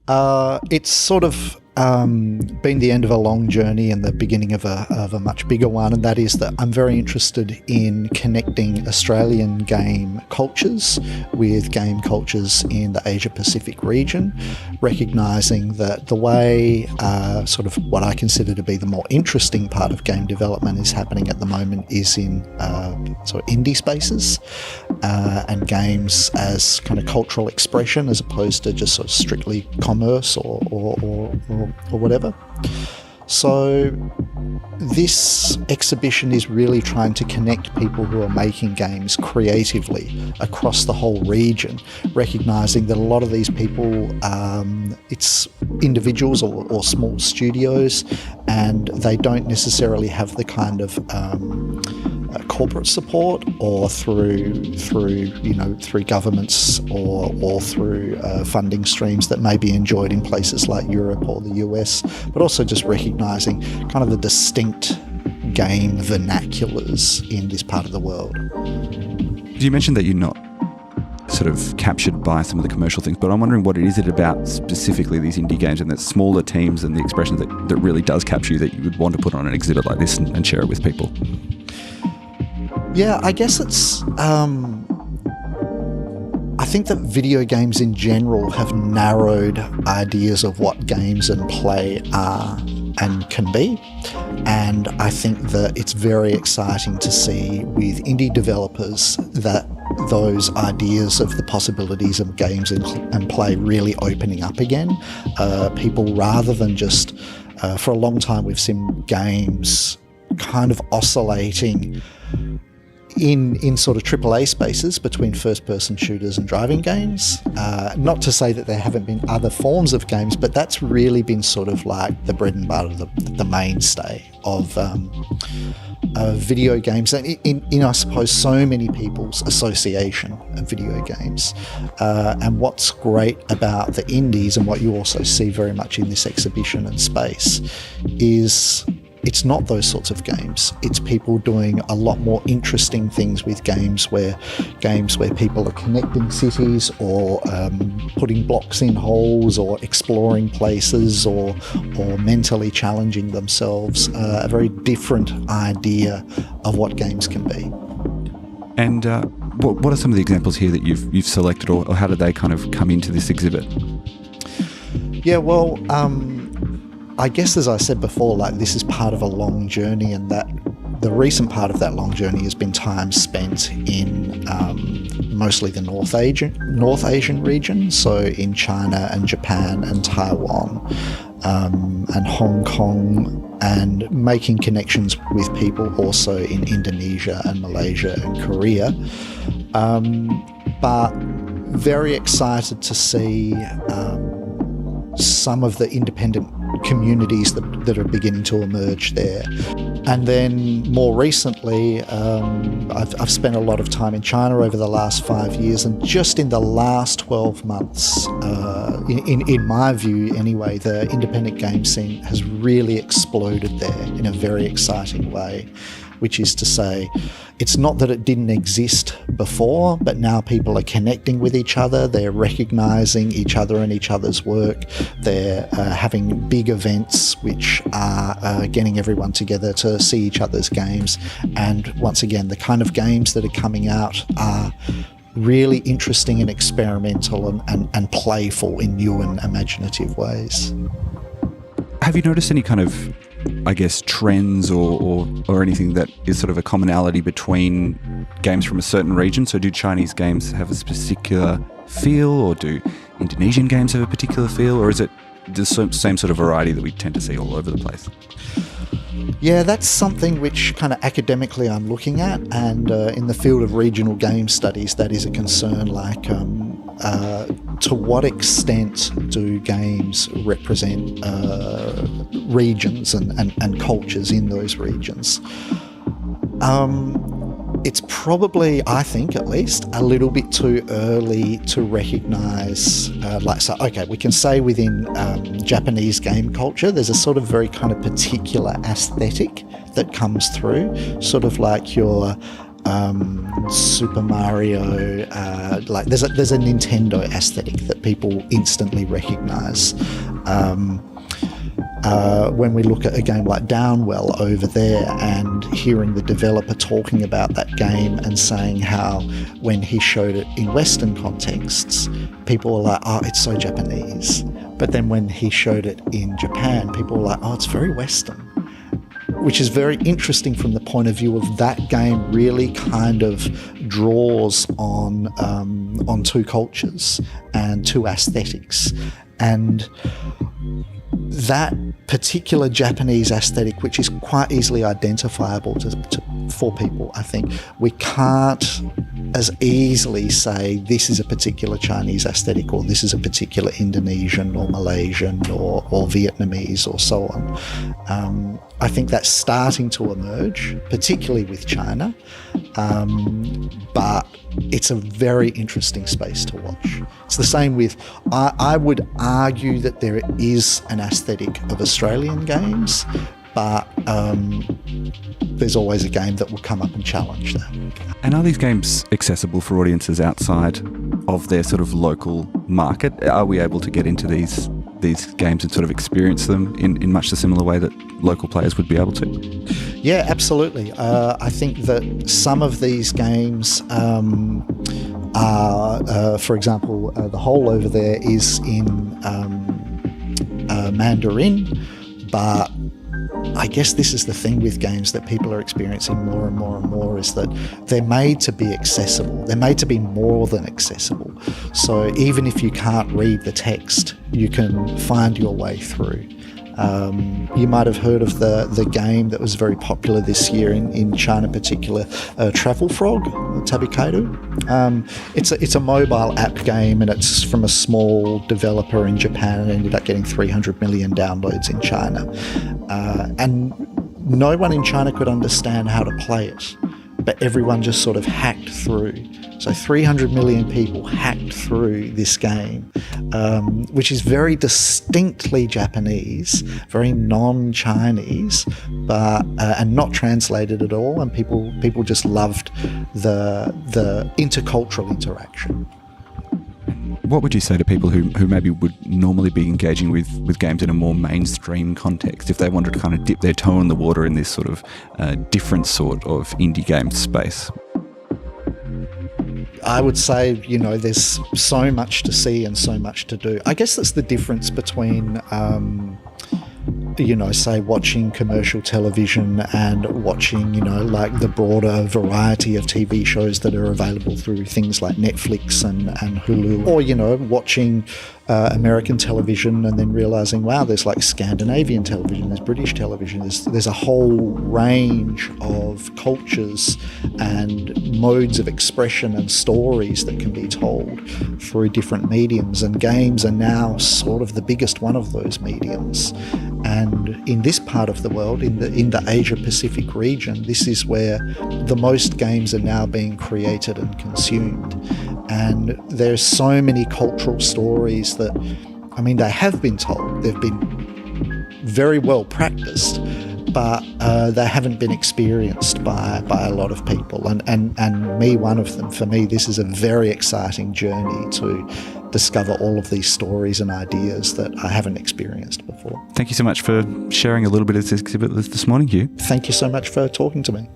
It's sort of been the end of a long journey and the beginning of a much bigger one, and that is that I'm very interested in connecting Australian game cultures with game cultures in the Asia-Pacific region, recognising that the way sort of what I consider to be the more interesting part of game development is happening at the moment is in sort of indie spaces and games as kind of cultural expression as opposed to just sort of strictly commerce or whatever. So this exhibition is really trying to connect people who are making games creatively across the whole region, recognising that a lot of these people, it's individuals or small studios, and they don't necessarily have the kind of corporate support or through governments or through funding streams that may be enjoyed in places like Europe or the US, but also just recognising kind of the distinct game vernaculars in this part of the world. You mentioned that you're not sort of captured by some of the commercial things, but I'm wondering what it is about specifically these indie games and the smaller teams and the expression that really does capture you that you would want to put on an exhibit like this and share it with people. Yeah, I guess it's... I think that video games in general have narrowed ideas of what games and play are and can be. And I think that it's very exciting to see with indie developers that those ideas of the possibilities of games and play really opening up again. People, rather than just... for a long time, we've seen games kind of oscillating in sort of AAA spaces between first-person shooters and driving games. Not to say that there haven't been other forms of games, but that's really been sort of like the bread and butter, the mainstay of video games, and in I suppose so many people's association of video games. And what's great about the indies, and what you also see very much in this exhibition and space, is it's not those sorts of games. It's people doing a lot more interesting things with games where people are connecting cities or putting blocks in holes or exploring places or mentally challenging themselves. A very different idea of what games can be. And what are some of the examples here that you've selected, or how did they kind of come into this exhibit? Yeah, well, I guess, as I said before, like, this is part of a long journey, and that the recent part of that long journey has been time spent in mostly the North Asian region, so in China and Japan and Taiwan and Hong Kong, and making connections with people also in Indonesia and Malaysia and Korea. But very excited to see some of the independent communities that are beginning to emerge there. And then more recently, I've spent a lot of time in China over the last 5 years, and just in the last 12 months, in my view anyway, the independent game scene has really exploded there in a very exciting way. Which is to say, it's not that it didn't exist before, but now people are connecting with each other, they're recognising each other and each other's work, they're having big events which are getting everyone together to see each other's games, and once again, the kind of games that are coming out are really interesting and experimental and playful in new and imaginative ways. Have you noticed any kind of, I guess, trends or anything that is sort of a commonality between games from a certain region? So do Chinese games have a particular feel, or do Indonesian games have a particular feel, or is it the same sort of variety that we tend to see all over the place? Yeah, that's something which kind of academically I'm looking at, and in the field of regional game studies, that is a concern. Like, to what extent do games represent regions and cultures in those regions? It's probably, I think at least, a little bit too early to recognise, we can say within Japanese game culture, there's a sort of very kind of particular aesthetic that comes through, sort of like your Super Mario, like there's a Nintendo aesthetic that people instantly recognise. When we look at a game like Downwell over there and hearing the developer talking about that game and saying how when he showed it in Western contexts, people were like, oh, it's so Japanese. But then when he showed it in Japan, people were like, oh, it's very Western. Which is very interesting from the point of view of that game really kind of draws on two cultures and two aesthetics. And that particular Japanese aesthetic, which is quite easily identifiable for people, I think we can't as easily say this is a particular Chinese aesthetic or this is a particular Indonesian or Malaysian or Vietnamese or so on. I think that's starting to emerge, particularly with China, but it's a very interesting space to watch. It's the same with, I would argue that there is an aesthetic of Australian games, but there's always a game that will come up and challenge that. And are these games accessible for audiences outside of their sort of local market? Are we able to get into these games and sort of experience them in much the similar way that local players would be able to? Yeah, absolutely. I think that some of these games are, for example, the Hole over there is in Mandarin, but I guess this is the thing with games that people are experiencing more and more and more, is that they're made to be accessible. They're made to be more than accessible. So even if you can't read the text, you can find your way through. You might have heard of the game that was very popular this year in China in particular, Travel Frog, Tabikaido. It's a mobile app game, and it's from a small developer in Japan, and ended up getting 300 million downloads in China. And no one in China could understand how to play it, but everyone just sort of hacked through. So 300 million people hacked through this game, which is very distinctly Japanese, very non-Chinese, but and not translated at all. And people just loved the intercultural interaction. What would you say to people who maybe would normally be engaging with games in a more mainstream context, if they wanted to kind of dip their toe in the water in this sort of different sort of indie game space? I would say, there's so much to see and so much to do. I guess that's the difference between, say watching commercial television and watching, like the broader variety of TV shows that are available through things like Netflix and Hulu, or, watching American television and then realising, wow, there's like Scandinavian television, there's British television, there's a whole range of cultures and modes of expression and stories that can be told through different mediums, and games are now sort of the biggest one of those mediums. And in this part of the world, in the Asia-Pacific region, this is where the most games are now being created and consumed. And there's so many cultural stories that, they have been told. They've been very well practiced, but they haven't been experienced by a lot of people. And me, one of them. For me, this is a very exciting journey to discover all of these stories and ideas that I haven't experienced before. Thank you so much for sharing a little bit of this exhibit this morning, Hugh. Thank you so much for talking to me.